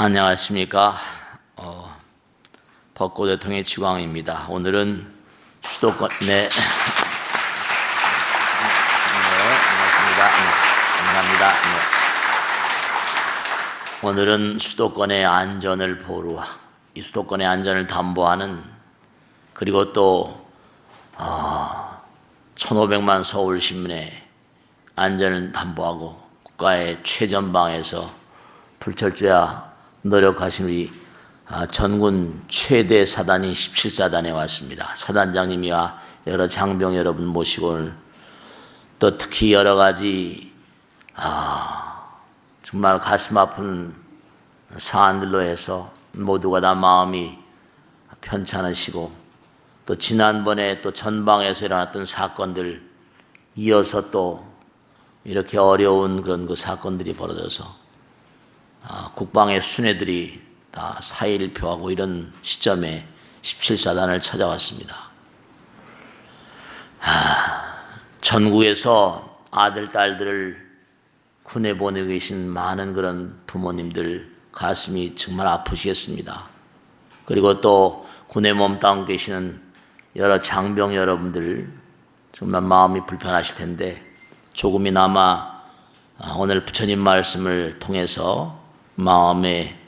안녕하십니까. 벚꽃의 통의 지광입니다. 오늘은 수도권 반갑습니다. 감사합니다. 오늘은 수도권의 안전을 보루, 이 수도권의 안전을 담보하는, 그리고 또 1500만 서울 시민의 안전을 담보하고 국가의 최전방에서 불철주야 노력하신 우리 전군 최대 사단이 17사단에 왔습니다. 사단장님이와 여러 장병 여러분 모시고 오늘 또 특히 여러 가지 정말 가슴 아픈 사안들로 해서 모두가 다 마음이 편찮으시고, 또 지난번에 또 전방에서 일어났던 사건들 이어서 또 이렇게 어려운 그런 그 사건들이 벌어져서 국방의 순회들이 다 사일표하고 이런 시점에 17사단을 찾아왔습니다. 전국에서 아들, 딸들을 군에 보내고 계신 많은 그런 부모님들 가슴이 정말 아프시겠습니다. 그리고 또 군에 몸담고 계시는 여러 장병 여러분들 정말 마음이 불편하실 텐데, 조금이나마 오늘 부처님 말씀을 통해서 마음에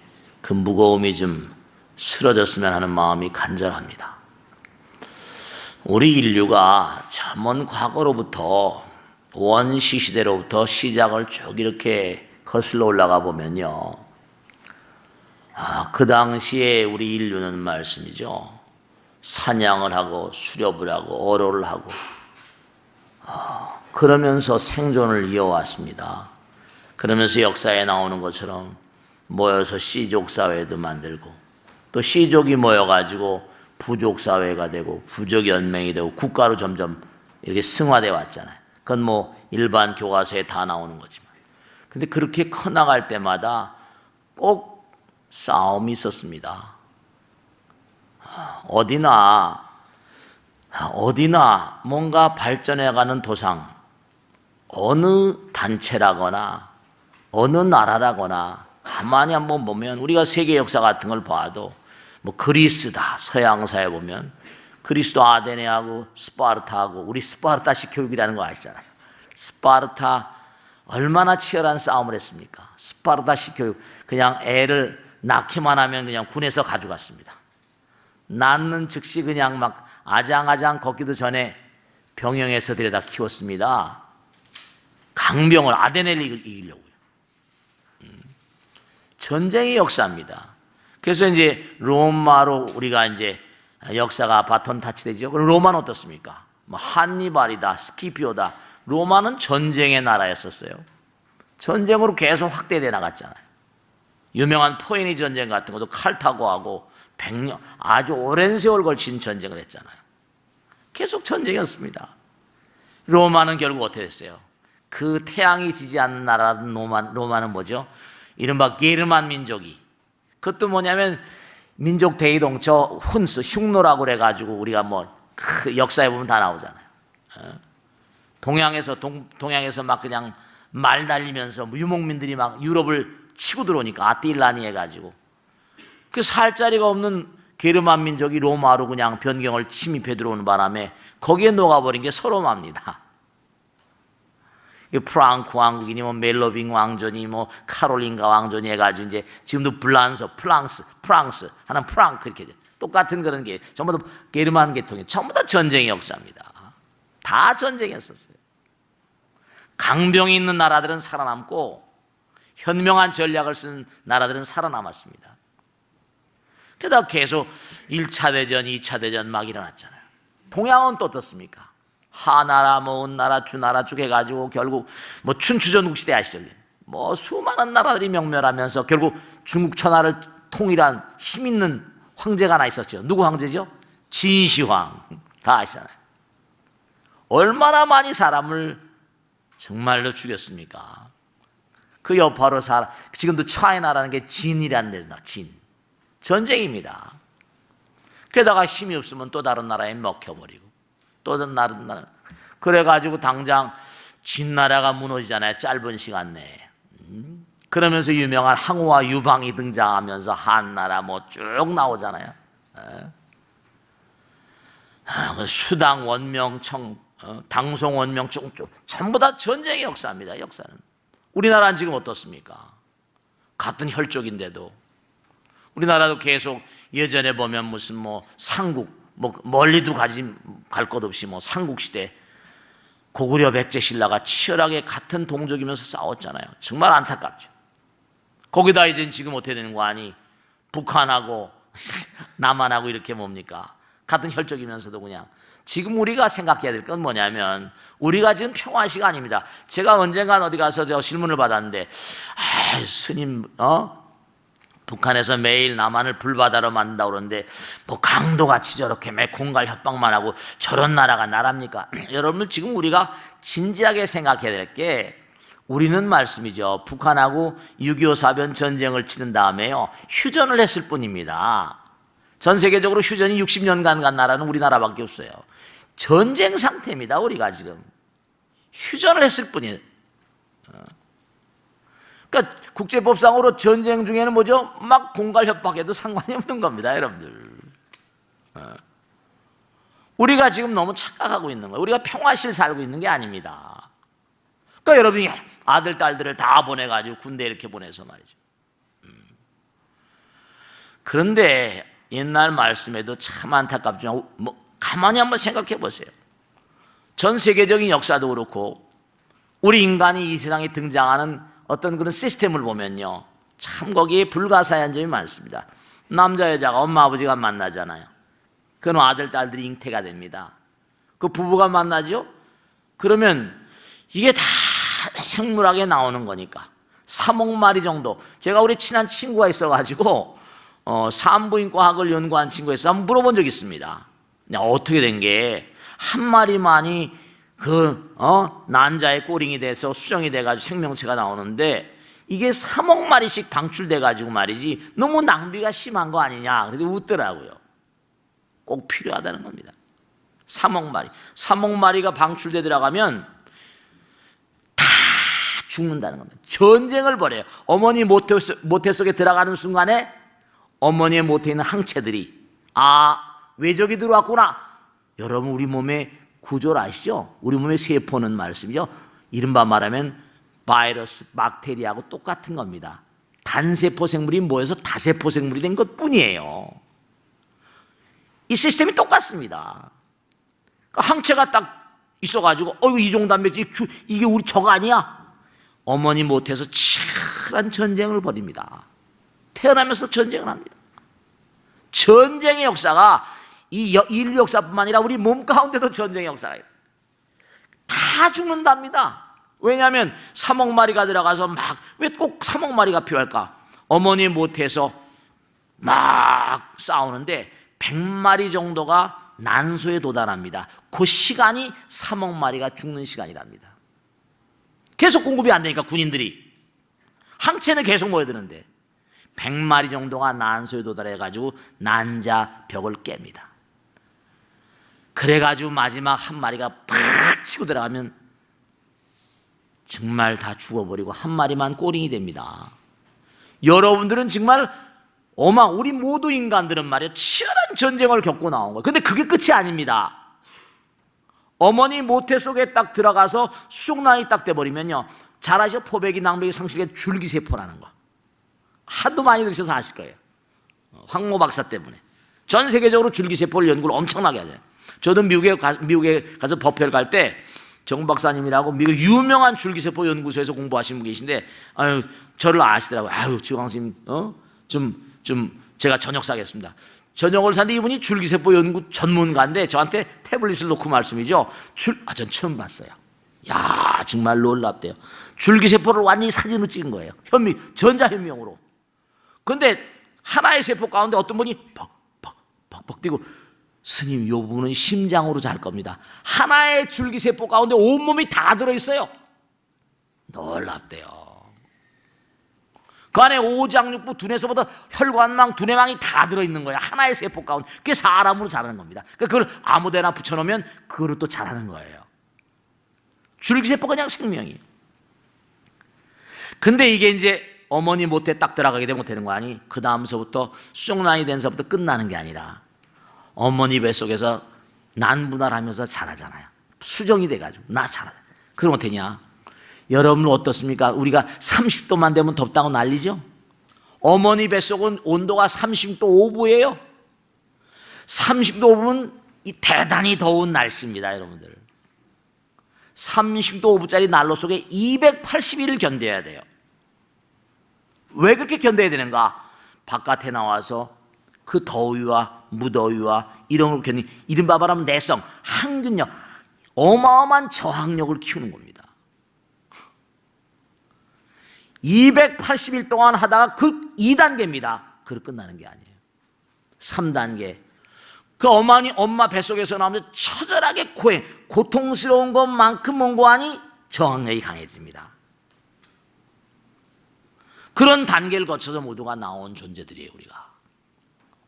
그 무거움이 좀 스러졌으면 하는 마음이 간절합니다. 우리 인류가 저 먼 과거로부터 원시 시대로부터 시작을 쭉 이렇게 거슬러 올라가 보면요, 그 당시에 우리 인류는 말씀이죠, 사냥을 하고 수렵을 하고 어로를 하고 그러면서 생존을 이어왔습니다. 그러면서 역사에 나오는 것처럼 모여서 씨족 사회도 만들고, 또 씨족이 모여가지고 부족 사회가 되고 부족 연맹이 되고 국가로 점점 이렇게 승화되어 왔잖아요. 그건 뭐 일반 교과서에 다 나오는 거지만, 근데 그렇게 커나갈 때마다 꼭 싸움이 있었습니다. 어디나 뭔가 발전해가는 도상, 어느 단체라거나 어느 나라라거나 가만히 한번 보면, 우리가 세계 역사 같은 걸 봐도 뭐 그리스다, 서양사에 보면 그리스도 아테네하고 스파르타하고, 우리 스파르타식 교육이라는 거 아시잖아요. 스파르타 얼마나 치열한 싸움을 했습니까? 스파르타식 교육, 그냥 애를 낳기만 하면 그냥 군에서 가져갔습니다. 낳는 즉시 그냥 막 아장아장 걷기도 전에 병영에서 데려다 키웠습니다. 강병을, 아테네를 이기려고요. 전쟁의 역사입니다. 그래서 이제 로마로 우리가 이제 역사가 바톤 타치되죠. 그럼 로마는 어떻습니까? 뭐 한니발이다, 스키피오다. 로마는 전쟁의 나라였었어요. 전쟁으로 계속 확대돼 나갔잖아요. 유명한 포에니 전쟁 같은 것도 칼타고하고 100년, 아주 오랜 세월 걸친 전쟁을 했잖아요. 계속 전쟁이었습니다. 로마는 결국 어떻게 됐어요? 그 태양이 지지 않는 나라는 로마는 뭐죠? 이른바 게르만 민족이, 그것도 뭐냐면 민족 대이동처 훈스, 흉노라고 그래가지고 우리가 뭐 그 역사에 보면 다 나오잖아요. 동양에서 막 그냥 말 달리면서 유목민들이 막 유럽을 치고 들어오니까 아틸라니 해가지고 그 살 자리가 없는 게르만 민족이 로마로 그냥 변경을 침입해 들어오는 바람에 거기에 녹아버린 게 서로마입니다. 프랑크 왕국이니 뭐 멜로빙 왕조니 뭐 카롤린가 왕조니 해가지고 이제 지금도 불란서, 프랑스 하는 프랑크 이렇게 똑같은 그런 게 전부 다 게르만 계통이 전부 다 전쟁의 역사입니다. 다 전쟁이었었어요. 강병이 있는 나라들은 살아남고 현명한 전략을 쓴 나라들은 살아남았습니다. 게다가 계속 1차 대전, 2차 대전 막 일어났잖아요. 동양은 또 어떻습니까? 하나라, 뭐 은나라, 주나라 쭉 해가지고 결국 뭐 춘추전국 시대 아시죠? 뭐 수많은 나라들이 명멸하면서 결국 중국 천하를 통일한 힘 있는 황제가 하나 있었죠. 누구 황제죠? 진시황. 다 아시잖아요. 얼마나 많이 사람을 정말로 죽였습니까? 그 여파로 지금도 차이나라는 게 진이라는 데서 진. 전쟁입니다. 게다가 힘이 없으면 또 다른 나라에 먹혀버리고 또 다른 나라. 그래가지고 당장 진나라가 무너지잖아요. 짧은 시간 내에. 그러면서 유명한 항우와 유방이 등장하면서 한나라 뭐 쭉 나오잖아요. 그 수당 원명 당송 원명 쭉쭉 전부 다 전쟁의 역사입니다. 역사는. 우리나라는 지금 어떻습니까? 같은 혈족인데도 우리나라도 계속 예전에 보면 무슨 뭐 삼국 뭐 멀리도 갈 것 없이 뭐 삼국시대 고구려 백제 신라가 치열하게 같은 동족이면서 싸웠잖아요. 정말 안타깝죠. 거기다 이제 지금 어떻게 되는 거 아니? 북한하고 남한하고 이렇게 뭡니까? 같은 혈족이면서도 그냥 지금 우리가 생각해야 될 건 뭐냐면 우리가 지금 평화 시간입니다. 제가 언젠간 어디 가서 저 질문을 받았는데 스님 북한에서 매일 남한을 불바다로 만든다고 그러는데 뭐 강도같이 저렇게 매 공갈 협박만 하고 저런 나라가 나랍니까? 여러분 지금 우리가 진지하게 생각해야 될 게 우리는 말씀이죠. 북한하고 6.25 사변 전쟁을 치른 다음에요. 휴전을 했을 뿐입니다. 전 세계적으로 휴전이 60년간 간 나라는 우리나라밖에 없어요. 전쟁 상태입니다. 우리가 지금 휴전을 했을 뿐이에요. 그러니까 국제법상으로 전쟁 중에는 뭐죠? 막 공갈 협박해도 상관이 없는 겁니다, 여러분들. 우리가 지금 너무 착각하고 있는 거예요. 우리가 평화실 살고 있는 게 아닙니다. 그러니까 여러분이 아들, 딸들을 다 보내가지고 군대 이렇게 보내서 말이죠. 그런데 옛날 말씀에도 참 안타깝지만 가만히 한번 생각해 보세요. 전 세계적인 역사도 그렇고 우리 인간이 이 세상에 등장하는 어떤 그런 시스템을 보면요, 참 거기에 불가사의한 점이 많습니다. 남자 여자가 엄마 아버지가 만나잖아요. 그럼 아들 딸들이 잉태가 됩니다. 그 부부가 만나죠. 그러면 이게 다 생물학에 나오는 거니까 3억 마리 정도. 제가 우리 친한 친구가 있어가지고 산부인과 학을 연구한 친구가 있어서 한번 물어본 적이 있습니다. 어떻게 된 게 한 마리만이 난자의 꼬링이 돼서 수정이 돼가지고 생명체가 나오는데 이게 3억 마리씩 방출돼가지고 말이지 너무 낭비가 심한 거 아니냐. 그래서 웃더라고요. 꼭 필요하다는 겁니다. 3억 마리가 방출돼 들어가면 다 죽는다는 겁니다. 전쟁을 벌여요. 어머니 모태 속에 들어가는 순간에 어머니의 모태에 있는 항체들이 외적이 들어왔구나. 여러분 우리 몸의 구조를 아시죠? 우리 몸의 세포는 말씀이죠. 이른바 말하면 바이러스, 박테리아하고 똑같은 겁니다. 단세포 생물이 모여서 다세포 생물이 된 것뿐이에요. 이 시스템이 똑같습니다. 그러니까 항체가 딱 있어가지고 이 정도 단백질 이게 우리 적 아니야? 어머니 못해서 치열한 전쟁을 벌입니다. 태어나면서 전쟁을 합니다. 전쟁의 역사가 이 인류 역사뿐만 아니라 우리 몸 가운데도 전쟁의 역사가 있어요. 다 죽는답니다. 왜냐하면 3억 마리가 들어가서 왜 꼭 3억 마리가 필요할까? 어머니 못해서 막 싸우는데 100마리 정도가 난소에 도달합니다. 그 시간이 3억 마리가 죽는 시간이랍니다. 계속 공급이 안 되니까 군인들이 항체는 계속 모여드는데 100마리 정도가 난소에 도달해가지고 난자 벽을 깹니다. 그래가지고 마지막 한 마리가 팍 치고 들어가면 정말 다 죽어버리고 한 마리만 꼬링이 됩니다. 여러분들은 정말 우리 모두 인간들은 말이야 치열한 전쟁을 겪고 나온 거예요. 근데 그게 끝이 아닙니다. 어머니 모태 속에 딱 들어가서 쑥나이 딱 돼버리면요, 잘 아시죠? 포배기, 낭배기, 상실의 줄기세포라는 거 하도 많이 들으셔서 아실 거예요. 황모 박사 때문에 전 세계적으로 줄기세포를 연구를 엄청나게 하잖아요. 저도 미국에 가서 법회를 갈 때 정 박사님이라고 미국 유명한 줄기세포 연구소에서 공부하신 분 계신데 저를 아시더라고요. 지광스님 제가 저녁 사겠습니다. 저녁을 사는데 이분이 줄기세포 연구 전문가인데 저한테 태블릿을 놓고 말씀이죠. 전 처음 봤어요. 야, 정말 놀랍대요. 줄기세포를 완전히 사진으로 찍은 거예요. 전자현미용으로. 근데 하나의 세포 가운데 어떤 분이 벅벅벅벅 뛰고, 스님, 이 부분은 심장으로 잘 겁니다. 하나의 줄기세포 가운데 온몸이 다 들어있어요. 놀랍대요. 그 안에 오장육부, 두뇌서부터 혈관망, 두뇌망이 다 들어있는 거예요. 하나의 세포 가운데. 그게 사람으로 자라는 겁니다. 그걸 아무데나 붙여놓으면 그거로 또 자라는 거예요. 줄기세포가 그냥 생명이에요. 근데 이게 이제 어머니 못에 딱 들어가게 되면 되는 거 아니? 그 다음서부터 수정란이 된 서부터 끝나는 게 아니라 어머니 뱃속에서 난분할하면서 자라잖아요. 수정이 돼가지고 나 자라. 그러면 되냐? 여러분 어떻습니까? 우리가 30도만 되면 덥다고 난리죠? 어머니 뱃속은 온도가 30도 5부예요. 30도 5부는 대단히 더운 날씨입니다, 여러분들. 30도 5부짜리 난로 속에 280일을 견뎌야 돼요. 왜 그렇게 견뎌야 되는가? 바깥에 나와서 그 더위와 무더위와 이런 걸 견디, 이른바 말하면 내성, 항균력, 어마어마한 저항력을 키우는 겁니다. 280일 동안 하다가 그 2단계입니다. 그걸 끝나는 게 아니에요. 3단계. 그 엄마 뱃속에서 나오면서 처절하게 고통스러운 것만큼 뭔고하니 저항력이 강해집니다. 그런 단계를 거쳐서 모두가 나온 존재들이에요, 우리가.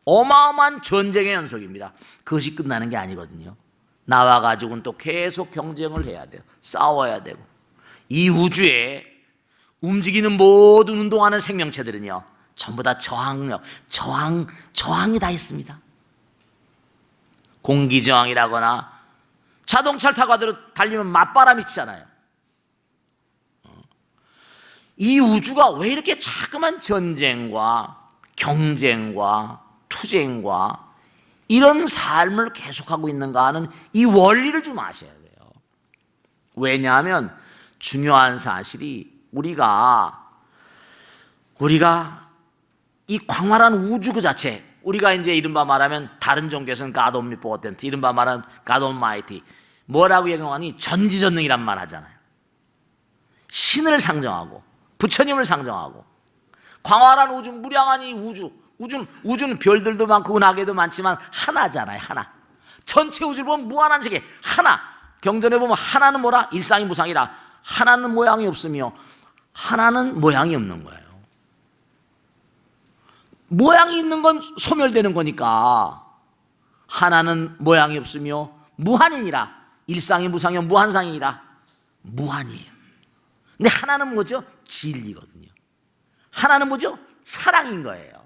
어마어마한 전쟁의 연속입니다. 그것이 끝나는 게 아니거든요. 나와 가지고는 또 계속 경쟁을 해야 돼요. 싸워야 되고. 이 우주에 움직이는 모든 운동하는 생명체들은요, 전부 다 저항력, 저항이 다 있습니다. 공기 저항이라거나 자동차를 타고 달리면 맞바람이 치잖아요. 이 우주가 왜 이렇게 자그만 전쟁과 경쟁과 투쟁과 이런 삶을 계속하고 있는가 하는 이 원리를 좀 아셔야 돼요. 왜냐하면 중요한 사실이 우리가 이 광활한 우주 그 자체, 우리가 이제 이른바 말하면 다른 종교에서는 God Omnipotent, 이른바 말하는 God Almighty, 뭐라고 얘기하니 전지전능이란 말 하잖아요. 신을 상정하고 부처님을 상정하고 광활한 우주, 무량한 이 우주는 별들도 많고 은하계도 많지만 하나잖아요. 하나. 전체 우주를 보면 무한한 세계 하나. 경전에 보면 하나는 뭐라? 일상이 무상이라. 하나는 모양이 없으며 하나는 모양이 없는 거예요. 모양이 있는 건 소멸되는 거니까 하나는 모양이 없으며 무한이니라. 일상이 무상이며 무한상이니라. 무한이에요. 근데 하나는 뭐죠? 진리거든요. 하나는 뭐죠? 사랑인 거예요.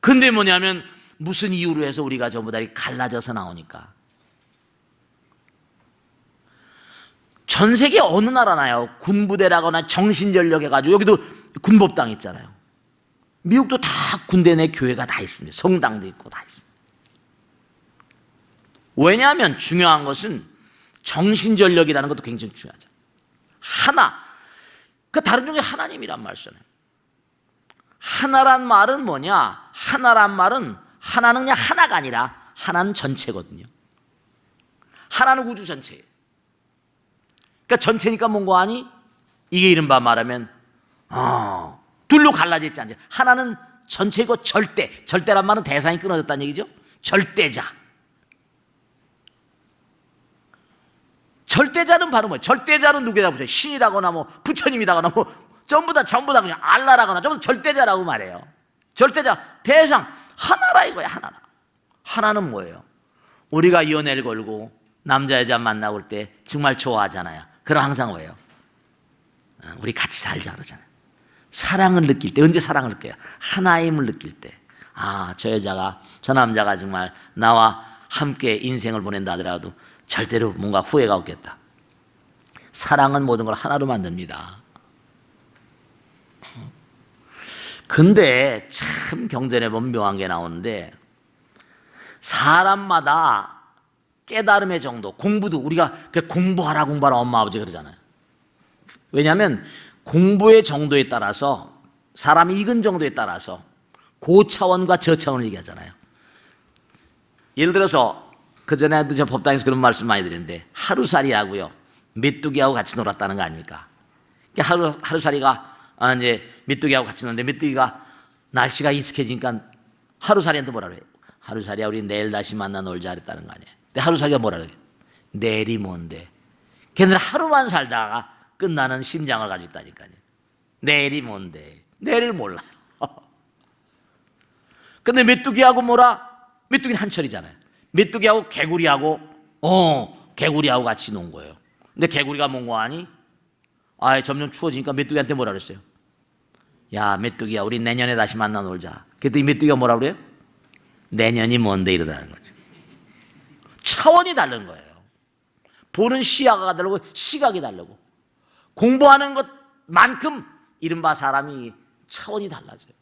근데 뭐냐면 무슨 이유로 해서 우리가 전부 다 갈라져서 나오니까. 전 세계 어느 나라나요? 군부대라거나 정신전력 해가지고 여기도 군법당 있잖아요. 미국도 다 군대 내 교회가 다 있습니다. 성당도 있고 다 있습니다. 왜냐하면 중요한 것은 정신전력이라는 것도 굉장히 중요하죠. 하나. 그 다른 종의 하나님이란 말 쓰잖아요. 하나란 말은 뭐냐? 하나란 말은 하나는 그냥 하나가 아니라 하나는 전체거든요. 하나는 우주 전체예요. 그러니까 전체니까 뭔가 하니? 이게 이른바 말하면 둘로 갈라져 있지 않죠. 하나는 전체고 절대란 말은 대상이 끊어졌다는 얘기죠. 절대자. 절대자는 바로 뭐예요? 절대자는 누구라고 보세요? 신이라거나 뭐 부처님이라거나 뭐 전부 다 그냥 알라라거나 전부 다 절대자라고 말해요. 절대자, 대상 하나라 이거야. 하나는 뭐예요? 우리가 연애를 걸고 남자 여자 만나고 올 때 정말 좋아하잖아요. 그럼 항상 뭐예요? 우리 같이 살자 그러잖아요. 사랑을 느낄 때, 언제 사랑을 느껴요? 하나임을 느낄 때. 저 남자가 정말 나와 함께 인생을 보낸다 하더라도 절대로 뭔가 후회가 없겠다. 사랑은 모든 걸 하나로 만듭니다. 근데 참 경전에 보면 묘한 게 나오는데 사람마다 깨달음의 정도, 공부도 우리가 공부하라 엄마 아버지 그러잖아요. 왜냐하면 공부의 정도에 따라서 사람이 익은 정도에 따라서 고차원과 저차원을 얘기하잖아요. 예를 들어서 그전에도 저 법당에서 그런 말씀 많이 드렸는데 하루살이하고요 메뚜기하고 같이 놀았다는 거 아닙니까? 하루살이가 이제 메뚜기하고 같이 놀는데 메뚜기가 날씨가 익숙해지니까 하루살이한테 뭐라 그래요? 하루살이야 우리 내일 다시 만나 놀자 그랬다는 거 아니에요. 근데 하루살이가 뭐라 그래요? 내일이 뭔데? 걔네는 하루만 살다가 끝나는 심장을 가지고 있다니까요. 내일이 뭔데? 내일을 몰라요. 근데 메뚜기하고 메뚜기는 한철이잖아요. 메뚜기하고 개구리하고 같이 논 거예요. 근데 개구리가 뭔가 하니? 점점 추워지니까 메뚜기한테 뭐라 그랬어요? 야, 메뚜기야, 우리 내년에 다시 만나 놀자. 그때 이 메뚜기가 뭐라 그래요? 내년이 뭔데 이러다는 거죠. 차원이 다른 거예요. 보는 시야가 다르고 시각이 다르고 공부하는 것만큼 이른바 사람이 차원이 달라져요.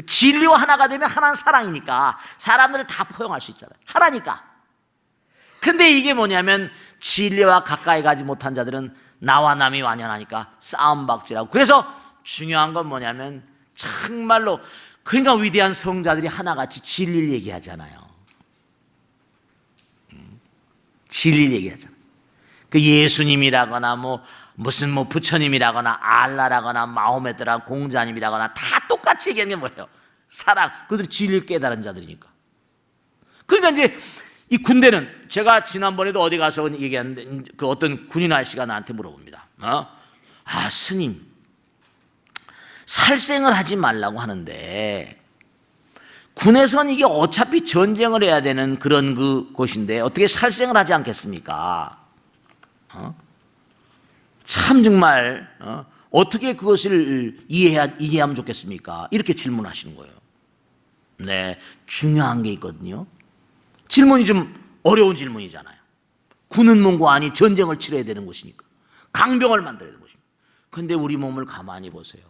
진리와 하나가 되면 하나는 사랑이니까 사람들을 다 포용할 수 있잖아요. 하나니까. 근데 이게 뭐냐면 진리와 가까이 가지 못한 자들은 나와 남이 완연하니까 싸움박질하고. 그래서 중요한 건 뭐냐면 정말로 그러니까 위대한 성자들이 하나같이 진리를 얘기하잖아요. 진리를 얘기하잖아요. 그 예수님이라거나 무슨 부처님이라거나 알라라거나 마호메트라거나 공자님이라거나 다 똑같이 얘기하는 게 뭐예요? 사랑. 그들이 진리를 깨달은 자들이니까. 그러니까 이제 이 군대는 제가 지난번에도 어디 가서 얘기했는데 그 어떤 군인 아저씨가 나한테 물어봅니다. 스님, 살생을 하지 말라고 하는데 군에선 이게 어차피 전쟁을 해야 되는 그런 곳인데 어떻게 살생을 하지 않겠습니까? 참 정말 어떻게 그것을 이해하면 좋겠습니까? 이렇게 질문하시는 거예요. 네, 중요한 게 있거든요. 질문이 좀 어려운 질문이잖아요. 군은 뭔고 아니 전쟁을 치러야 되는 곳이니까 강병을 만들어야 되는 곳입니다. 그런데 우리 몸을 가만히 보세요.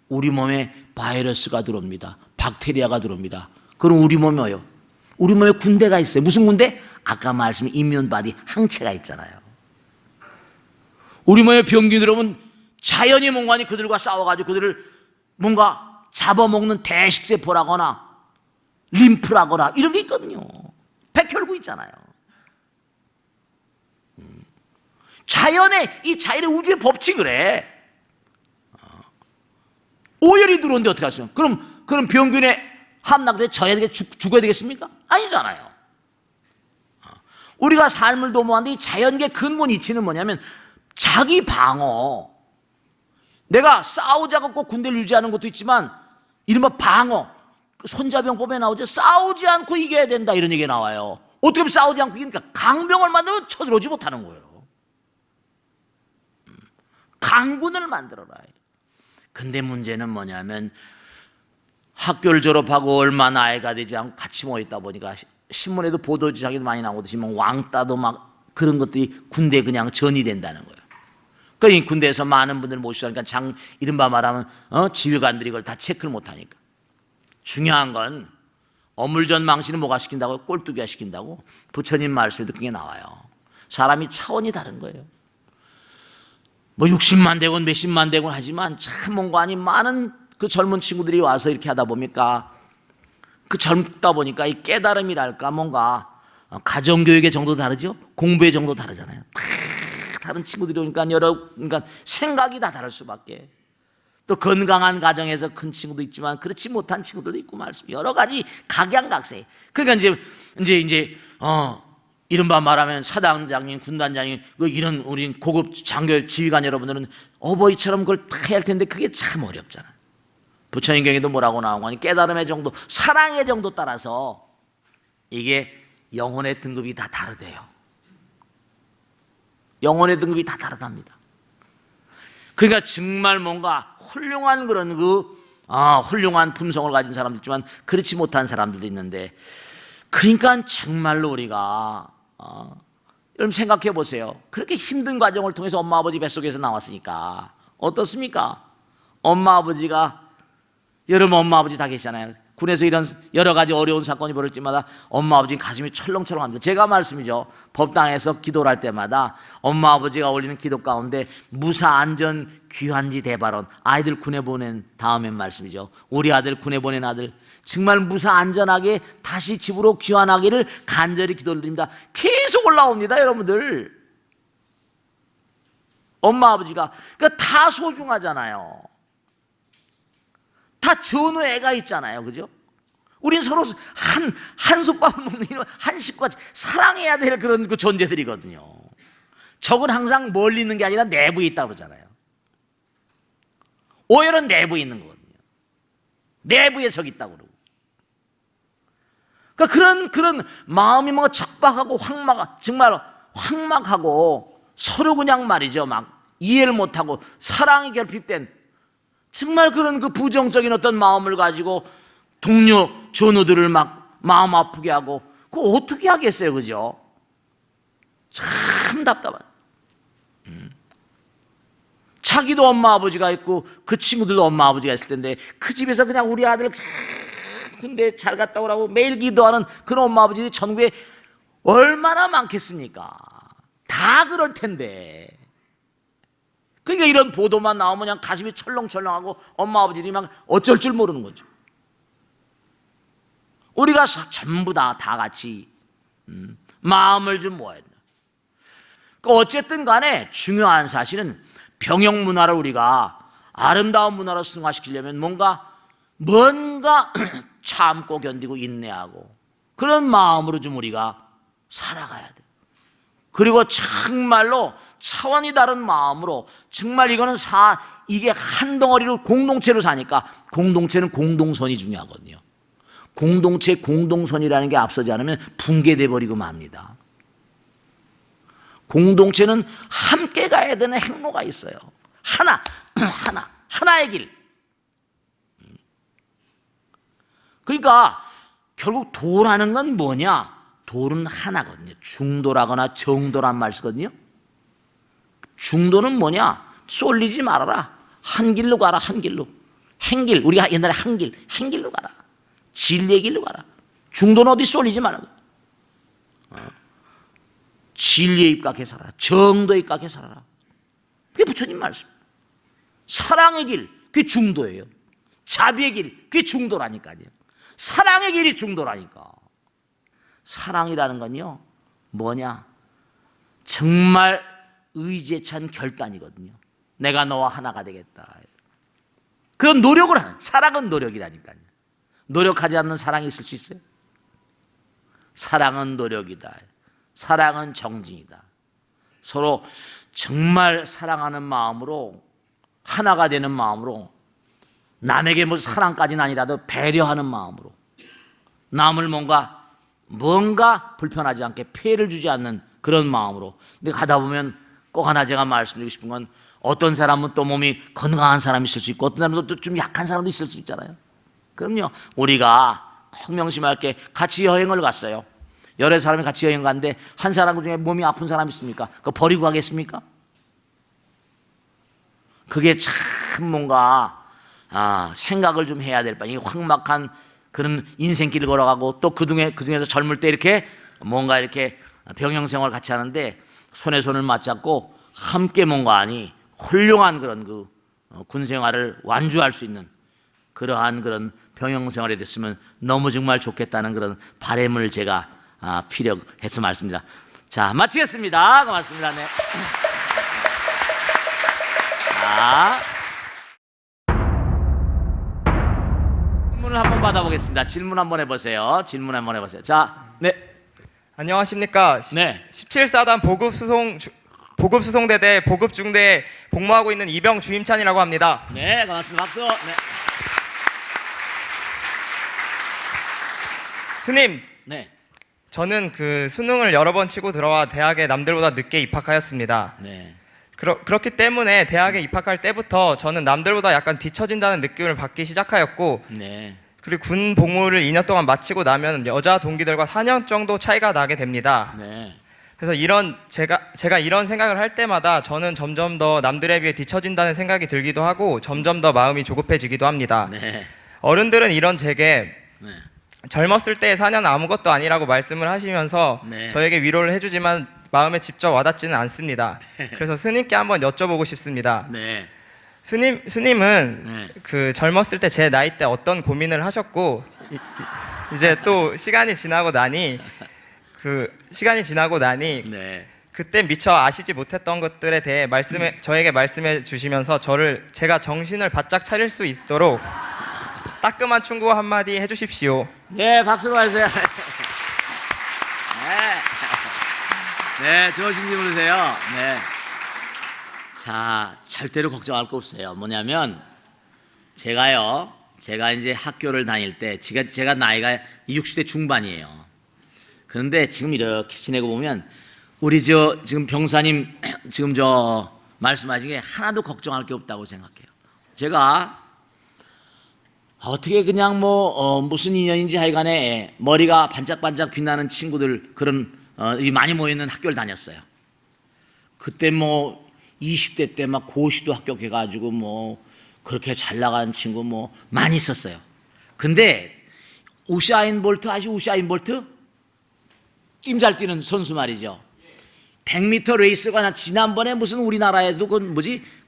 우리 몸에 바이러스가 들어옵니다. 박테리아가 들어옵니다. 그럼 우리 몸에 뭐예요? 우리 몸에 군대가 있어요. 무슨 군대? 아까 말씀드린 이뮨바디 항체가 있잖아요. 우리 몸에 병균이 들어오면 자연히 뭔가 그들과 싸워가지고 그들을 뭔가 잡아먹는 대식세포라거나 림프라거나 이런 게 있거든요. 백혈구 있잖아요. 이 자연의 우주의 법칙을 해. 오열이 들어오는데 어떻게 하세요? 그럼 병균에 함락돼 죽어야 되겠습니까? 아니잖아요. 우리가 삶을 도모하는데 이 자연계 근본 이치는 뭐냐면 자기 방어. 내가 싸우자고 꼭 군대를 유지하는 것도 있지만 이른바 방어. 손자병법에 나오죠. 싸우지 않고 이겨야 된다 이런 얘기가 나와요. 어떻게 하면 싸우지 않고 이깁니까? 강병을 만들면 쳐들어오지 못하는 거예요. 강군을 만들어라. 근데 문제는 뭐냐면 학교를 졸업하고 얼마 나이가 되지 않고 같이 모였다 보니까 신문에도 보도지사기도 많이 나오듯이 왕따도 막 그런 것들이 군대에 그냥 전이된다는 거예요. 그러니까 군대에서 많은 분들 모시니까 이른바 말하면 지휘관들이 이걸 다 체크를 못하니까. 중요한 건 어물전망신을 뭐가 시킨다고? 꼴뚜기가 시킨다고? 부처님 말씀에도 그게 나와요. 사람이 차원이 다른 거예요. 60만 대건 몇십만 대건 하지만 참 뭔가 아닌 많은 그 젊은 친구들이 와서 이렇게 하다 보니까 그 젊다 보니까 이 깨달음이랄까 뭔가 가정교육의 정도 다르죠? 공부의 정도 다르잖아요. 다른 친구들이 오니까 그러니까 생각이 다 다를 수밖에. 또 건강한 가정에서 큰 친구도 있지만 그렇지 못한 친구들도 있고 말씀 여러 가지 각양각색. 그러니까 이제 이른바 말하면 사단장님, 군단장님 이런 우리 고급 장교 지휘관 여러분들은 어버이처럼 그걸 다 해야 할 텐데 그게 참 어렵잖아요. 부처님 경에도 뭐라고 나오고 하니 깨달음의 정도, 사랑의 정도 따라서 이게 영혼의 등급이 다 다르대요. 영혼의 등급이 다 다르답니다. 그러니까 정말 뭔가 훌륭한 그런 훌륭한 품성을 가진 사람도 있지만 그렇지 못한 사람들도 있는데 그러니까 정말로 우리가 여러분 생각해 보세요. 그렇게 힘든 과정을 통해서 엄마 아버지 뱃속에서 나왔으니까 어떻습니까? 엄마 아버지가 여러분 엄마 아버지 다 계시잖아요. 군에서 이런 여러 가지 어려운 사건이 벌어질 때마다 엄마 아버지 가슴이 철렁철렁합니다. 제가 말씀이죠. 법당에서 기도를 할 때마다 엄마 아버지가 올리는 기도 가운데 무사 안전 귀환지 대발언, 아이들 군에 보낸 다음엔 말씀이죠. 우리 아들 군에 보낸 아들 정말 무사 안전하게 다시 집으로 귀환하기를 간절히 기도를 드립니다. 계속 올라옵니다, 여러분들. 엄마 아버지가 그러니까 다 소중하잖아요. 다 전우 애가 있잖아요, 그죠? 우린 서로 한솥밥을 먹는 한 식구같이 사랑해야 될 그런 그 존재들이거든요. 적은 항상 멀리 있는 게 아니라 내부에 있다고 그러잖아요. 오열은 내부에 있는 거거든요. 내부에 적이 있다고 그러고. 그러니까 그런 마음이 뭔가 척박하고 정말 황막하고 서로 그냥 말이죠. 막 이해를 못하고 사랑이 결핍된 정말 그런 그 부정적인 어떤 마음을 가지고 동료 전우들을 막 마음 아프게 하고 그거 어떻게 하겠어요, 그죠? 참 답답한. 자기도 엄마 아버지가 있고 그 친구들도 엄마 아버지가 있을 텐데 그 집에서 그냥 우리 아들 근데 잘 갔다 오라고 매일 기도하는 그런 엄마 아버지들이 전국에 얼마나 많겠습니까? 다 그럴 텐데. 그러니까 이런 보도만 나오면 그냥 가슴이 철렁철렁하고 엄마 아버지들이 막 어쩔 줄 모르는 거죠. 우리가 전부 다 같이 마음을 좀 모아야 된다. 어쨌든 간에 중요한 사실은 병영 문화를 우리가 아름다운 문화로 승화시키려면 뭔가 참고 견디고 인내하고 그런 마음으로 좀 우리가 살아가야 돼. 그리고 정말로 차원이 다른 마음으로 정말 이거는 이게 한 덩어리로 공동체로 사니까 공동체는 공동선이 중요하거든요. 공동체 공동선이라는 게 앞서지 않으면 붕괴돼 버리고 맙니다. 공동체는 함께 가야 되는 행로가 있어요. 하나의 길. 그러니까 결국 도라는 건 뭐냐? 도는 하나거든요. 중도라거나 정도란 말 쓰거든요. 중도는 뭐냐? 쏠리지 말아라. 한 길로 가라, 한 길로. 행길, 우리가 옛날에 행길로 가라. 진리의 길로 가라. 중도는 어디 쏠리지 말라고. 진리에 입각해 살아라. 정도에 입각해 살아라. 그게 부처님 말씀. 사랑의 길, 그게 중도예요. 자비의 길, 그게 중도라니까요. 사랑의 길이 중도라니까. 사랑이라는 건요, 뭐냐? 정말 의지에 찬 결단이거든요. 내가 너와 하나가 되겠다. 그런 노력을 하는, 사랑은 노력이라니까요. 노력하지 않는 사랑이 있을 수 있어요? 사랑은 노력이다. 사랑은 정진이다. 서로 정말 사랑하는 마음으로 하나가 되는 마음으로 남에게 뭐 사랑까지는 아니라도 배려하는 마음으로 남을 뭔가 불편하지 않게 피해를 주지 않는 그런 마음으로. 근데 가다 보면 꼭 하나 제가 말씀드리고 싶은 건 어떤 사람은 또 몸이 건강한 사람이 있을 수 있고 어떤 사람은 또 좀 약한 사람도 있을 수 있잖아요. 그럼요. 우리가 꼭 명심할 게 같이 여행을 갔어요. 여러 사람이 같이 여행 갔는데 한 사람 중에 몸이 아픈 사람이 있습니까? 그거 버리고 가겠습니까? 그게 참 뭔가 생각을 좀 해야 될 바니 황막한 그런 인생길을 걸어가고 또 그중에서 젊을 때 이렇게 뭔가 이렇게 병영생활을 같이 하는데 손에 손을 맞잡고 함께 뭔가 하니 훌륭한 그런 군생활을 완주할 수 있는 그러한 그런 병영생활이 됐으면 너무 정말 좋겠다는 그런 바람을 제가 피력해서 말씀드립니다. 자, 마치겠습니다. 고맙습니다. 네. 자, 질문을 한번 받아보겠습니다. 질문 한번 해보세요. 자, 네. 안녕하십니까. 네. 17사단 보급수송대대 보급중대에 복무하고 있는 이병 주임찬이라고 합니다. 네, 고맙습니다. 박수. 네. 스님, 네. 저는 수능을 여러 번 치고 들어와 대학에 남들보다 늦게 입학하였습니다. 네. 그렇기 때문에 대학에 입학할 때부터 저는 남들보다 약간 뒤처진다는 느낌을 받기 시작하였고, 네. 그리고 군 복무를 2년 동안 마치고 나면 여자 동기들과 4년 정도 차이가 나게 됩니다. 네. 그래서 제가 이런 생각을 할 때마다 저는 점점 더 남들에 비해 뒤처진다는 생각이 들기도 하고 점점 더 마음이 조급해지기도 합니다. 네. 어른들은 이런 제게 네. 젊었을 때의 4년은 아무것도 아니라고 말씀을 하시면서 네. 저에게 위로를 해주지만 마음에 직접 와닿지는 않습니다. 그래서 스님께 한번 여쭤보고 싶습니다. 네. 스님은 네. 젊었을 때 제 나이 때 어떤 고민을 하셨고 이제 또 시간이 지나고 나니 네. 그때 미처 아시지 못했던 것들에 대해 저에게 말씀해 주시면서 제가 정신을 바짝 차릴 수 있도록 따끔한 충고 한마디 해주십시오. 네, 박수로 하세요. 네, 좋으신 질문이세요. 네. 자, 절대로 걱정할 거 없어요. 뭐냐면 제가 이제 학교를 다닐 때 제가 나이가 60대 중반이에요. 그런데 지금 이렇게 지내고 보면 우리 지금 병사님 지금 말씀하신 게 하나도 걱정할 게 없다고 생각해요. 제가 어떻게 그냥 무슨 인연인지 하여간에 머리가 반짝반짝 빛나는 친구들 그런 많이 모이는 학교를 다녔어요. 그때 20대 때 막 고시도 합격해가지고 그렇게 잘 나가는 친구 많이 있었어요. 근데 우사인 볼트 아시죠? 우사인 볼트? 낌 잘 뛰는 선수 말이죠. 100m 레이스가 지난번에 무슨 우리나라에도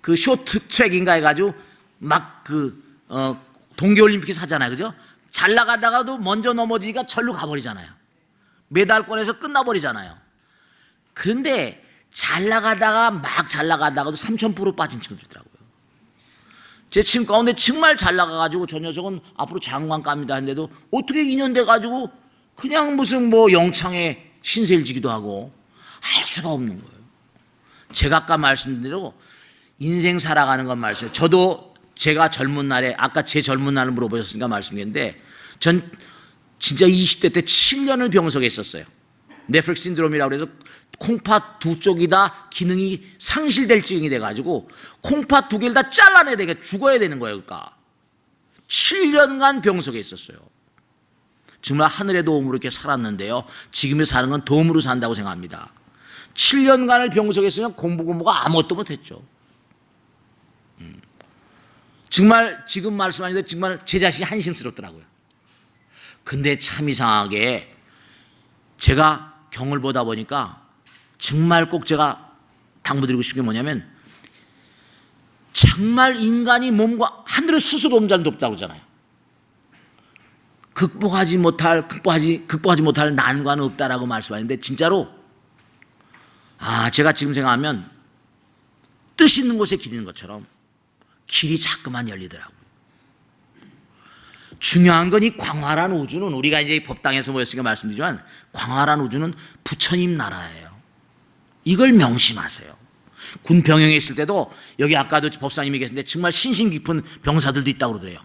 그 쇼트 트랙인가 해가지고 막 동계올림픽에서 하잖아요. 그죠? 잘 나가다가도 먼저 넘어지니까 절로 가버리잖아요. 메달권에서 끝나버리잖아요. 그런데 잘 나가다가도 3000% 빠진 친구들이더라고요. 제 친구 가운데 정말 잘 나가가지고 저 녀석은 앞으로 장관 갑니다 했는데도 어떻게 2년 돼가지고 그냥 무슨 영창에 신세일지기도 하고 알 수가 없는 거예요. 제가 아까 말씀드린 대로 인생 살아가는 건 말이에요. 저도 제가 젊은 날에 아까 제 젊은 날을 물어보셨으니까 말씀드렸는데 전 진짜 20대 때 7년을 병석에 있었어요. 네프렉 신드롬이라고 해서 콩팥 두 쪽이 다 기능이 상실될 지경이 돼가지고 콩팥 두 개를 다 잘라내야 되게 죽어야 되는 거예요. 그러니까 7년간 병석에 있었어요. 정말 하늘의 도움으로 이렇게 살았는데요. 지금의 사는 건 도움으로 산다고 생각합니다. 7년간을 병석에 있으면 공부가 아무것도 못했죠. 정말 지금 말씀하신 대로 정말 제 자신이 한심스럽더라고요. 근데 참 이상하게 제가 경을 보다 보니까 정말 꼭 제가 당부드리고 싶은 게 뭐냐면 정말 인간이 몸과 하늘의 스스로 몸잘 높다고 그러잖아요. 극복하지 못할 난관은 없다라고 말씀하는데 진짜로 제가 지금 생각하면 뜻 있는 곳에 길 있는 것처럼 길이 자꾸만 열리더라고요. 중요한 건 이 광활한 우주는 우리가 이제 법당에서 모였으니까 말씀드리지만 광활한 우주는 부처님 나라예요. 이걸 명심하세요. 군 병영에 있을 때도 여기 아까도 법사님이 계신데 정말 신심 깊은 병사들도 있다고 그러더래요.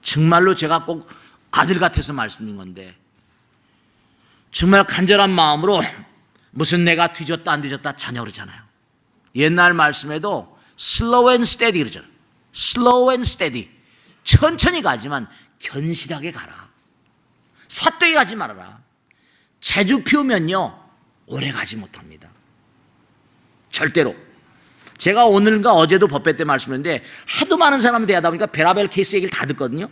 정말로 제가 꼭 아들 같아서 말씀드린 건데 정말 간절한 마음으로 무슨 내가 뒤졌다 안 뒤졌다 자녀 그러잖아요. 옛날 말씀에도 slow and steady 그러잖아요. slow and steady 천천히 가지만 견실하게 가라. 사또에 가지 말아라. 제주 피우면요 오래 가지 못합니다. 절대로. 제가 오늘과 어제도 법회 때 말씀했는데 하도 많은 사람이 대하다 보니까 베라벨 케이스 얘기를 다 듣거든요.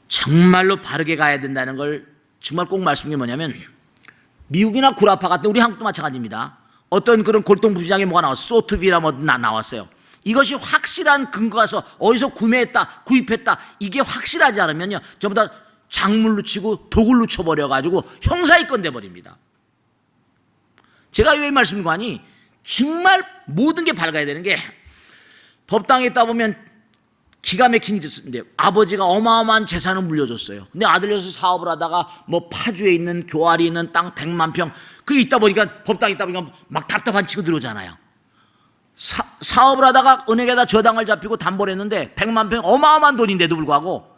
정말로 바르게 가야 된다는 걸 정말 꼭 말씀드린 게 뭐냐면 미국이나 구라파 같은 우리 한국도 마찬가지입니다. 어떤 그런 골동품시장에 뭐가 나왔어요. 소트비라 나왔어요. 이것이 확실한 근거가서 어디서 구입했다 이게 확실하지 않으면요 전부 다 작물로 치고 도굴로 쳐버려가지고 형사입건 돼버립니다. 제가 왜 말씀드린 거 아니 정말 모든 게 밝아야 되는 게 법당에 있다 보면 기가 막힌 일이 있었는데 아버지가 어마어마한 재산을 물려줬어요. 근데 아들려서 사업을 하다가 파주에 있는 교활이 있는 땅 100만 평 그게 있다 보니까 법당에 있다 보니까 막 답답한 친구 들어오잖아요. 사업을 하다가 은행에다 저당을 잡히고 담보를 했는데 100만 평 어마어마한 돈인데도 불구하고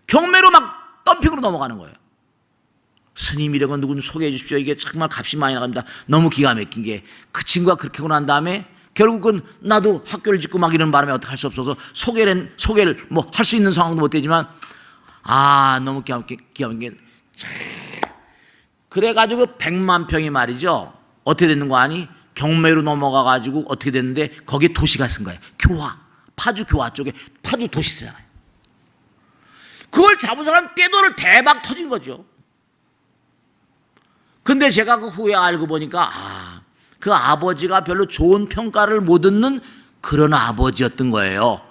경매로 막 덤핑으로 넘어가는 거예요. 스님 이래가 누군 소개해 주십시오. 이게 정말 값이 많이 나갑니다. 너무 기가 막힌 게 그 친구가 그렇게 하고 난 다음에 결국은 나도 학교를 짓고 막 이런 바람에 어떻게 할 수 없어서 소개를 할 수 있는 상황도 못 되지만 너무 기가 막힌 게 그래가지고 100만 평이 말이죠 어떻게 됐는 거 아니? 경매로 넘어가가지고 어떻게 됐는데 거기에 도시가 쓴 거예요. 교화 파주 교화 쪽에 파주 도시 쓰잖아요. 그걸 잡은 사람 떼돈을 대박 터진 거죠. 근데 제가 그 후에 알고 보니까 그 아버지가 별로 좋은 평가를 못 얻는 그런 아버지였던 거예요.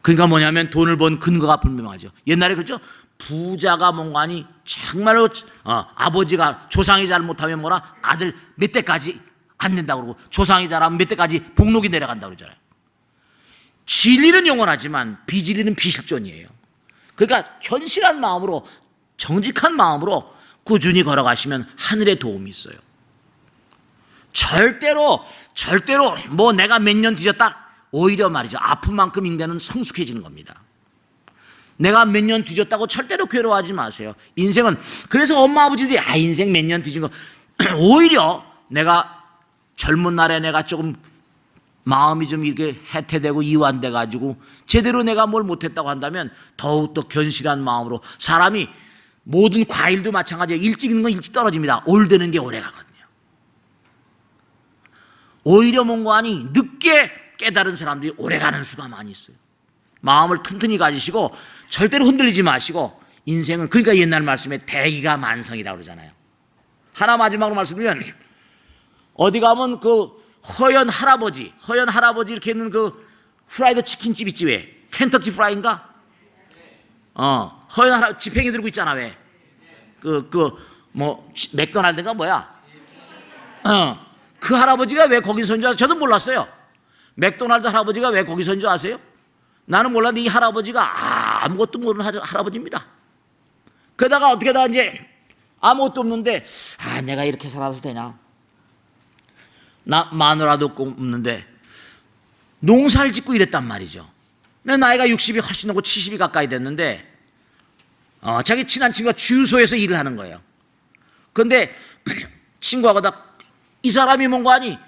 그러니까 뭐냐면 돈을 번 근거가 분명하죠. 옛날에 그렇죠. 부자가 뭔가 아니 정말로 아버지가 조상이 잘 못하면 뭐라 아들 몇 대까지 안 된다고 그러고 조상이 잘하면 몇 대까지 복록이 내려간다고 그러잖아요. 진리는 영원하지만 비진리는 비실존이에요. 그러니까 견실한 마음으로 정직한 마음으로 꾸준히 걸어가시면 하늘의 도움이 있어요. 절대로 내가 몇 년 뒤졌다 오히려 말이죠 아픈 만큼 인간은 성숙해지는 겁니다. 내가 몇 년 뒤졌다고 절대로 괴로워하지 마세요. 인생은 그래서 엄마 아버지들이 인생 몇 년 뒤진 거 오히려 내가 젊은 날에 내가 조금 마음이 좀 이렇게 해태되고 이완돼 가지고 제대로 내가 뭘 못했다고 한다면 더욱더 견실한 마음으로, 사람이 모든 과일도 마찬가지예요. 일찍 있는 건 일찍 떨어집니다. 올드는 게 오래 가거든요. 오히려 뭔가 하니 늦게 깨달은 사람들이 오래 가는 수가 많이 있어요. 마음을 튼튼히 가지시고 절대로 흔들리지 마시고, 인생은 그러니까 옛날 말씀에 대기가 만성이라고 그러잖아요. 하나 마지막으로 말씀드리면, 어디 가면 그 허연 할아버지 이렇게 있는 그 프라이드 치킨집 있지, 왜? 켄터키 프라이인가? 허연 할아버지 지팽이 들고 있잖아, 왜? 맥도날드인가 뭐야? 그 할아버지가 왜 거기 선 줄 아세요? 저도 몰랐어요. 맥도날드 할아버지가 왜 거기 선 줄 아세요? 나는 몰랐는데 이 할아버지가 아무것도 모르는 할아버지입니다. 그러다가 어떻게다 이제 아무것도 없는데, 내가 이렇게 살아도 되냐? 나 마누라도 없는데 농사를 짓고 이랬단 말이죠. 내 나이가 60이 훨씬 넘고 70이 가까이 됐는데, 자기 친한 친구가 주유소에서 일을 하는 거예요. 그런데 친구하고 이 사람이 뭔가 하니,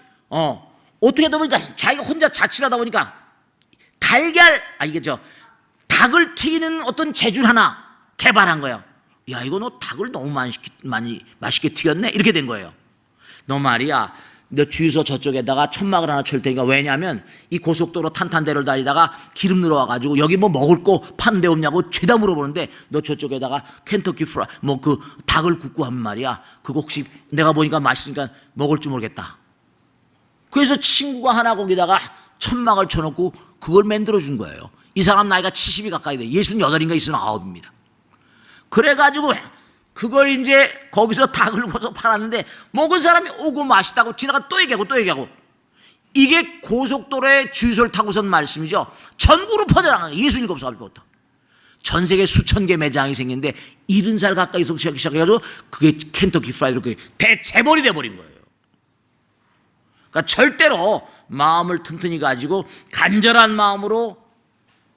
어떻게 하다 보니까 자기가 혼자 자취를 하다 보니까 닭을 튀기는 어떤 재주를 하나 개발한 거예요. 야, 이거 너 닭을 너무 맛있게 튀겼네? 이렇게 된 거예요. 너 말이야, 너 주유소 저쪽에다가 천막을 하나 칠 테니까, 왜냐하면 이 고속도로 탄탄대로를 달리다가 기름 늘어와가지고 여기 뭐 먹을 거 파는 데 없냐고 죄다 물어보는데, 너 저쪽에다가 켄터키 프라이 그 닭을 굽고 하면 말이야, 그거 혹시 내가 보니까 맛있으니까 먹을 줄 모르겠다. 그래서 친구가 하나 거기다가 천막을 쳐놓고 그걸 만들어 준 거예요. 이 사람 나이가 70이 가까이 돼. 68인가 69입니다. 그래가지고 그걸 이제 거기서 닭을 구워서 팔았는데, 먹은 사람이 오고 맛있다고 지나가 또 얘기하고 이게 고속도로에 주유소를 타고선 말씀이죠. 전국으로 퍼져나가는 거예요. 67살부터 전 세계 수천 개 매장이 생겼는데 70살 가까이서 시작해가지고 그게 켄터키 프라이드로 그게 대재벌이 돼버린 거예요. 그러니까 절대로 마음을 튼튼히 가지고 간절한 마음으로,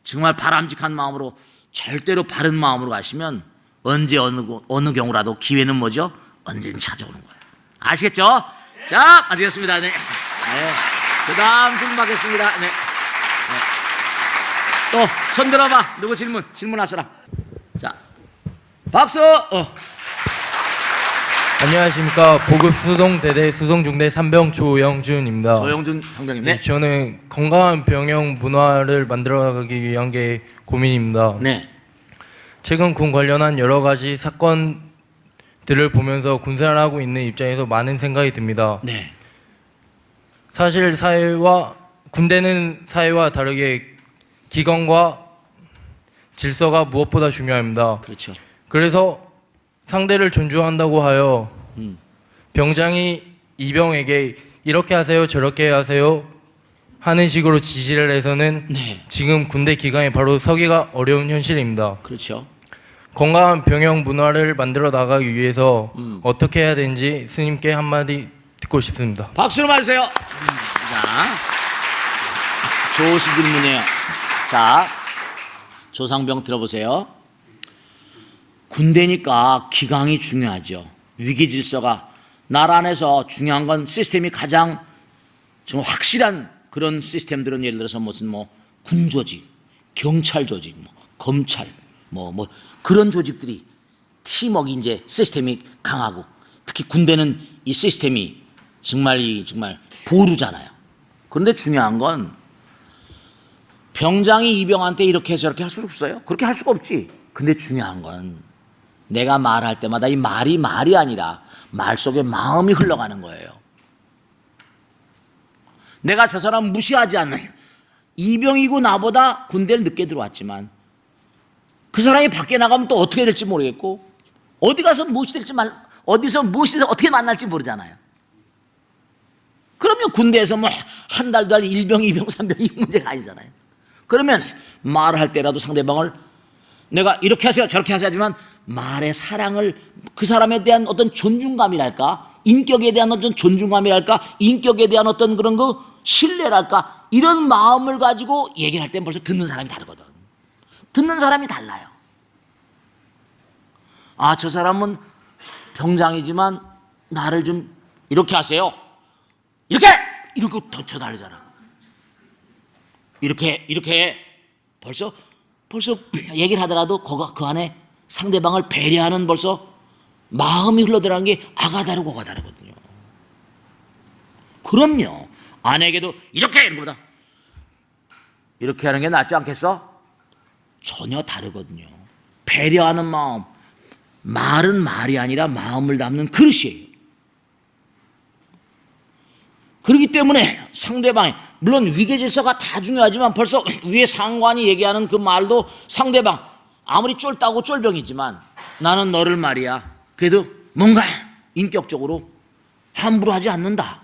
정말 바람직한 마음으로, 절대로 바른 마음으로 가시면 언제 어느 경우라도 기회는 뭐죠? 언제든 찾아오는 거예요. 아시겠죠? 자, 마치겠습니다. 네. 그 다음 질문하겠습니다. 네. 또 손 들어봐. 누구 질문할 사람? 자, 박수. 안녕하십니까. 보급 수송대대 수송중대 산병 조영준입니다. 조영준 상병님. 네. 저는 건강한 병영 문화를 만들어가기 위한 게 고민입니다. 네. 최근 군 관련한 여러 가지 사건들을 보면서 군생활하고 있는 입장에서 많은 생각이 듭니다. 네. 사실 군대는 사회와 다르게 기강과 질서가 무엇보다 중요합니다. 그렇죠. 그래서 상대를 존중한다고 하여 병장이 이병에게 이렇게 하세요, 저렇게 하세요 하는 식으로 지시를 해서는 네. 지금 군대 기강에 바로 서기가 어려운 현실입니다. 그렇죠. 건강한 병영 문화를 만들어 나가기 위해서 어떻게 해야 되는지 스님께 한마디 듣고 싶습니다. 박수로 맞으세요. 자, 좋으신 질문이에요. 자, 조상병 들어보세요. 군대니까 기강이 중요하죠. 위기 질서가, 나라 안에서 중요한 건 시스템이 가장 좀 확실한 그런 시스템들은, 예를 들어서 무슨 군 조직, 경찰 조직, 검찰, 그런 조직들이 팀워크 이제 시스템이 강하고, 특히 군대는 이 시스템이 정말 보루잖아요. 그런데 중요한 건 병장이 이병한테 이렇게 해서 저렇게 할 수 없어요. 그렇게 할 수가 없지. 근데 중요한 건 내가 말할 때마다 이 말이 아니라 말 속에 마음이 흘러가는 거예요. 내가 저 사람 무시하지 않는, 이병이고 나보다 군대를 늦게 들어왔지만 그 사람이 밖에 나가면 또 어떻게 될지 모르겠고, 어디 가서 무엇이 될지 어디서 무엇이 어떻게 만날지 모르잖아요. 그러면 군대에서 한 달도 아니 1병, 2병, 3병 이 문제가 아니잖아요. 그러면 말할 때라도 상대방을 내가 이렇게 하세요, 저렇게 하세요지만 말의 사랑을, 그 사람에 대한 어떤 존중감이랄까, 인격에 대한 어떤 존중감이랄까, 인격에 대한 어떤 그런 신뢰랄까, 이런 마음을 가지고 얘기를 할 때 벌써 듣는 사람이 다르거든. 듣는 사람이 달라요. 저 사람은 병장이지만 나를 좀 이렇게 하세요. 이렇게 더 달리잖아. 이렇게 벌써 얘기를 하더라도 그 안에 상대방을 배려하는 벌써 마음이 흘러들어간 게 아가 다르고 고가 다르거든요. 그럼요. 아내에게도 이렇게 이런 것보다 이렇게 하는 게 낫지 않겠어? 전혀 다르거든요. 배려하는 마음, 말은 말이 아니라 마음을 담는 그릇이에요. 그렇기 때문에 상대방이 물론 위계질서가 다 중요하지만 벌써 위에 상관이 얘기하는 그 말도 상대방 아무리 쫄다고 쫄병이지만 나는 너를 말이야 그래도 뭔가 인격적으로 함부로 하지 않는다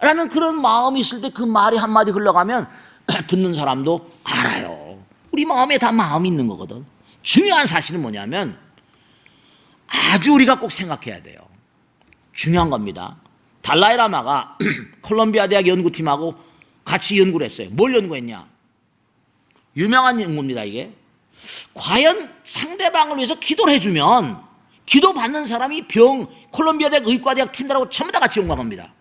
라는 그런 마음이 있을 때 그 말이 한마디 흘러가면 듣는 사람도 알아요. 우리 마음에 다 마음이 있는 거거든. 중요한 사실은 뭐냐면 아주 우리가 꼭 생각해야 돼요. 중요한 겁니다. 달라이라마가 콜롬비아 대학 연구팀하고 같이 연구를 했어요. 뭘 연구했냐? 유명한 연구입니다, 이게. 과연 상대방을 위해서 기도를 해주면 기도 받는 사람이 콜롬비아 대학 의과대학 팀들하고 전부 다 같이 연구한 겁니다.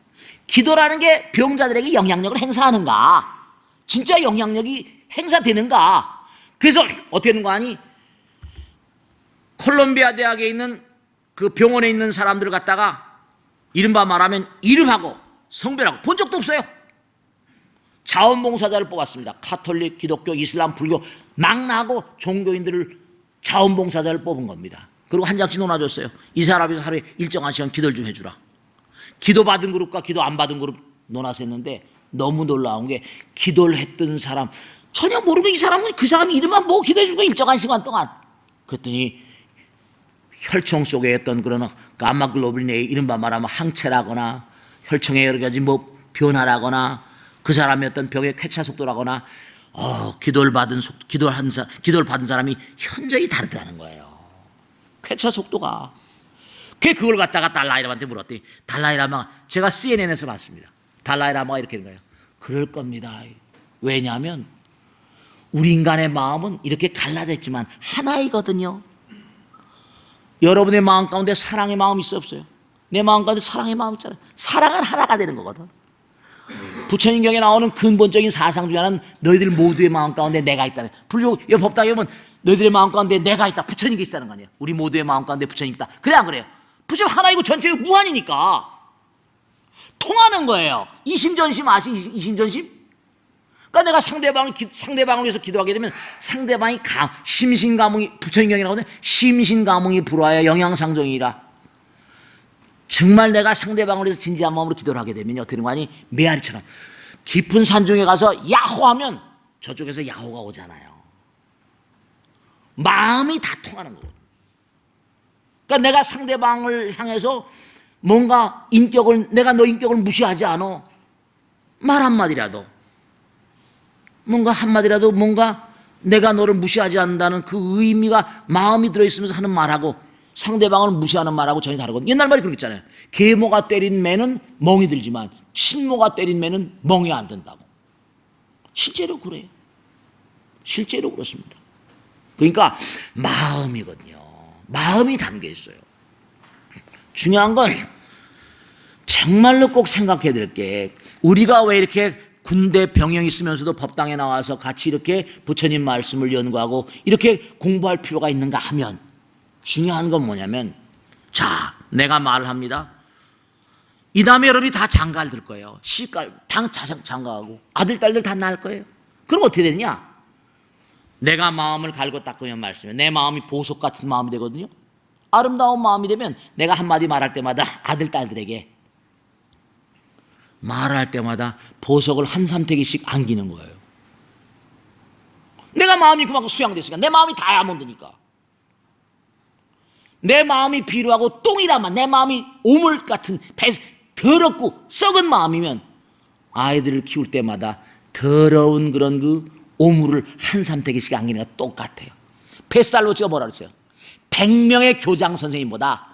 기도라는 게 병자들에게 영향력을 행사하는가? 진짜 영향력이 행사되는가? 그래서 어떻게 되는 거 아니? 콜롬비아 대학에 있는 그 병원에 있는 사람들을 갖다가 이른바 말하면 이름하고 성별하고 본 적도 없어요. 자원봉사자를 뽑았습니다. 카톨릭, 기독교, 이슬람, 불교 막 나고 종교인들을 자원봉사자를 뽑은 겁니다. 그리고 한 장씩 논아줬어요. 이 사람에서 하루에 일정한 시간 기도를 좀 해주라. 기도 받은 그룹과 기도 안 받은 그룹 논아서 했는데 너무 놀라운 게 기도를 했던 사람 전혀 모르고 이 사람은 그 사람 이름만 보고 기도해주고 일정한 시간 동안 그랬더니 혈청 속에 어떤 그런 감마글로불린의 이른바 말하면 항체라거나 혈청의 여러 가지 뭐 변화라거나 그 사람의 어떤 병의 쾌차 속도라거나 기도를 받은 사람이 현저히 다르다는 거예요. 쾌차 속도가. 그걸 갖다가 달라이라마한테 물었더니 달라이라마가 제가 CNN에서 봤습니다. 달라이라마가 이렇게 된 거예요. 그럴 겁니다. 왜냐하면 우리 인간의 마음은 이렇게 갈라져 있지만 하나이거든요. 여러분의 마음 가운데 사랑의 마음이 있어 없어요? 내 마음 가운데 사랑의 마음 있잖아요. 사랑은 하나가 되는 거거든. 부처님경에 나오는 근본적인 사상 중에 하나는 너희들 모두의 마음 가운데 내가 있다는. 불교 법당에 보면 너희들의 마음 가운데 내가 있다. 부처님이 계시다는 거 아니에요. 우리 모두의 마음 가운데 부처님이 있다. 그래 안 그래요? 부처님 하나이고 전체가 무한이니까 통하는 거예요. 이심전심 아시? 이심전심? 그러니까 내가 상대방을 위해서 기도하게 되면 상대방이 심신감흥이 부처님경에 나오는 심신감흥이 불화하여 영양상정이라. 정말 내가 상대방을 위해서 진지한 마음으로 기도를 하게 되면 어떻게 되는 거 아니? 메아리처럼 깊은 산중에 가서 야호하면 저쪽에서 야호가 오잖아요. 마음이 다 통하는 거거든요. 그러니까 내가 상대방을 향해서 뭔가 내가 너 인격을 무시하지 않아. 말 한마디라도 뭔가 한마디라도 뭔가 내가 너를 무시하지 않는다는 그 의미가 마음이 들어있으면서 하는 말하고 상대방을 무시하는 말하고 전혀 다르거든요. 옛날 말이 그런 거 있잖아요. 계모가 때린 매는 멍이 들지만 친모가 때린 매는 멍이 안 든다고. 실제로 그래요. 실제로 그렇습니다. 그러니까 마음이거든요. 마음이 담겨 있어요. 중요한 건 정말로 꼭 생각해야 될 게 우리가 왜 이렇게 군대 병영 있으면서도 법당에 나와서 같이 이렇게 부처님 말씀을 연구하고 이렇게 공부할 필요가 있는가 하면 중요한 건 뭐냐면 자 내가 말을 합니다. 이 다음에 여러분이 다 장가를 들 거예요. 시집갈 장가하고 아들 딸들 다 낳을 거예요. 그럼 어떻게 되느냐? 내가 마음을 갈고 닦으면 말씀해 내 마음이 보석 같은 마음이 되거든요. 아름다운 마음이 되면 내가 한마디 말할 때마다 아들 딸들에게 말할 때마다 보석을 한 삼태기씩 안기는 거예요. 내가 마음이 그만큼 수양됐으니까 내 마음이 다이아몬드니까 내 마음이 비루하고 똥이라만 내 마음이 오물 같은 더럽고 썩은 마음이면 아이들을 키울 때마다 더러운 그런 그 오물을 한 삼태기씩 안기는 거 똑같아요. 뱃살로 뭐라 그랬어요? 100명의 교장 선생님보다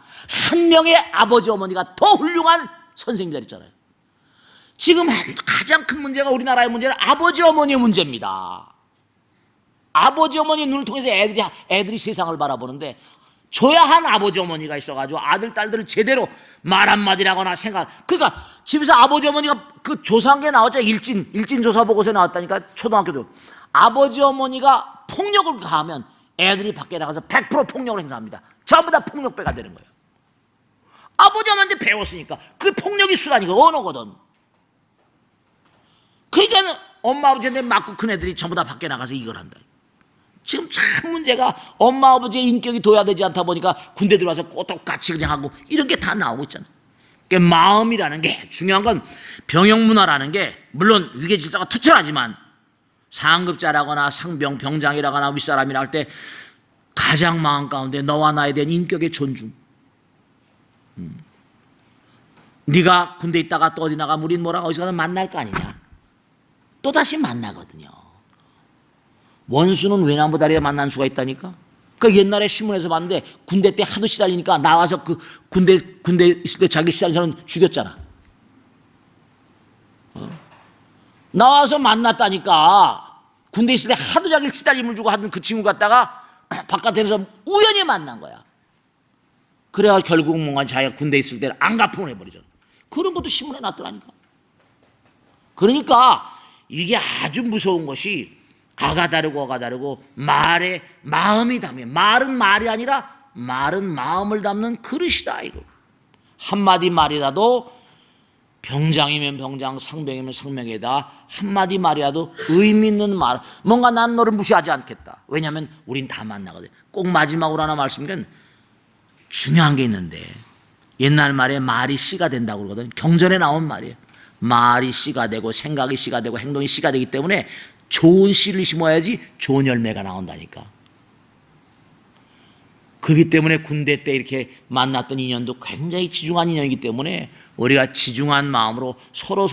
한 명의 아버지 어머니가 더 훌륭한 선생님들 있잖아요. 지금 가장 큰 문제가 우리나라의 문제는 아버지 어머니의 문제입니다. 아버지 어머니의 눈을 통해서 애들이 세상을 바라보는데 줘야 한 아버지 어머니가 있어가지고 아들 딸들을 제대로 말 한마디를 하거나 그러니까 집에서 아버지 어머니가 그 조사한 게 나왔죠. 일진 조사 보고서에 나왔다니까. 초등학교도 아버지 어머니가 폭력을 가하면 애들이 밖에 나가서 100% 폭력을 행사합니다. 전부 다 폭력배가 되는 거예요. 아버지 어머니한테 배웠으니까 그 폭력이 수단이고 언어거든. 그러니까 엄마 아버지한테 맞고 큰 애들이 전부 다 밖에 나가서 이걸 한다. 지금 참 문제가 엄마 아버지의 인격이 도야되지 않다 보니까 군대 들어와서 똑같이 그냥 하고 이런 게 다 나오고 있잖아. 그러니까 마음이라는 게 중요한 건 병영문화라는 게 물론 위계질서가 투철하지만 상급자라거나 병장이라거나 윗사람이라 할 때 가장 마음 가운데 너와 나에 대한 인격의 존중. 네가 군대 있다가 또 어디 나가면 우린 뭐라 어디서 가서 만날 거 아니냐. 또다시 만나거든요. 원수는 외나무 다리에 만난 수가 있다니까. 그 옛날에 신문에서 봤는데 군대 때 하도 시달리니까 나와서 그 군대 있을 때 자기 시달린 사람 죽였잖아. 나와서 만났다니까. 군대 있을 때 하도 자기 시달림을 주고 하던 그 친구 갖다가 바깥에서 우연히 만난 거야. 그래야 결국 뭔가 자기가 군대 있을 때는 안갚음을 해버리잖아. 그런 것도 신문에 났더라니까. 그러니까 이게 아주 무서운 것이 아가 다르고 말에 마음이 담겨. 말은 말이 아니라 말은 마음을 담는 그릇이다 이거. 한마디 말이라도 병장이면 병장, 상병이면 상병에다 한마디 말이라도 의미 있는 말. 뭔가 난 너를 무시하지 않겠다. 왜냐하면 우린 다 만나거든. 꼭 마지막으로 하나 말씀드리면 중요한 게 있는데 옛날 말에 말이 씨가 된다고 그러거든. 경전에 나온 말이에요. 말이 씨가 되고 생각이 씨가 되고 행동이 씨가 되기 때문에 좋은 씨를 심어야지 좋은 열매가 나온다니까. 그렇기 때문에 군대 때 이렇게 만났던 인연도 굉장히 지중한 인연이기 때문에 우리가 지중한 마음으로 서로를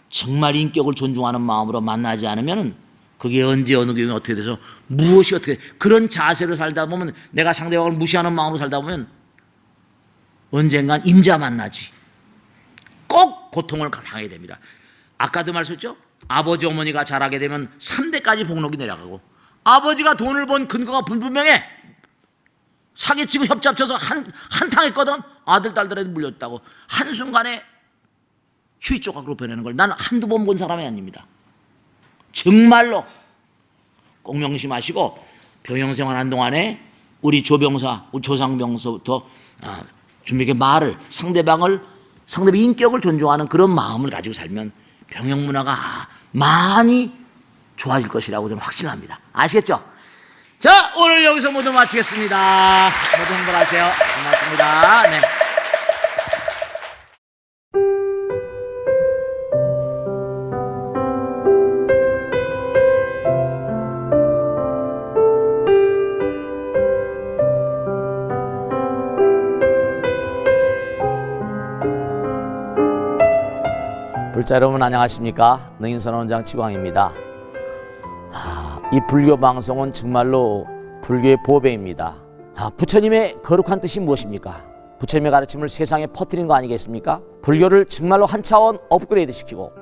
정말 인격을 존중하는 마음으로 만나지 않으면 그게 언제 어느 경우에 어떻게 돼서 무엇이 어떻게 그런 자세로 살다 보면 내가 상대방을 무시하는 마음으로 살다 보면 언젠간 임자 만나지 꼭 고통을 당하게 됩니다. 아까도 말씀했죠? 아버지 어머니가 잘하게 되면 3대까지 복록이 내려가고 아버지가 돈을 번 근거가 불분명해. 사기치고 협잡쳐서 한탕했거든. 아들 딸들한테 물렸다고. 한순간에 휴지 조각으로 변하는 걸 나는 한두 번 본 사람이 아닙니다. 정말로 꼭 명심하시고 병영생활 한동안에 우리 조병사, 우리 조상병서부터 좀 이렇게 상대방의 인격을 존중하는 그런 마음을 가지고 살면 병영문화가 많이 좋아질 것이라고 저는 확신합니다. 아시겠죠? 자, 오늘 여기서 모두 마치겠습니다. 모두 행복하세요. 고맙습니다. 네. 불자 여러분 안녕하십니까? 능인선언원장 치광입니다. 이 불교 방송은 정말로 불교의 보배입니다. 부처님의 거룩한 뜻이 무엇입니까? 부처님의 가르침을 세상에 퍼뜨린 거 아니겠습니까? 불교를 정말로 한 차원 업그레이드 시키고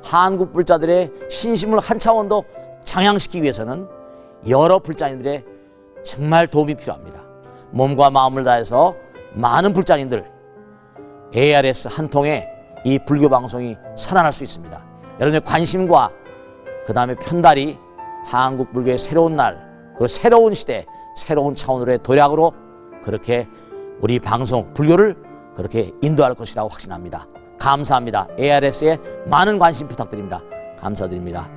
한국 불자들의 신심을 한 차원 더 장향시키기 위해서는 여러 불자님들의 정말 도움이 필요합니다. 몸과 마음을 다해서 많은 불자님들 ARS 한 통에 이 불교 방송이 살아날 수 있습니다. 여러분의 관심과 그 다음에 편달이 한국 불교의 새로운 날, 그리고 새로운 시대, 새로운 차원으로의 도약으로 그렇게 우리 방송, 불교를 그렇게 인도할 것이라고 확신합니다. 감사합니다. ARS에 많은 관심 부탁드립니다. 감사드립니다.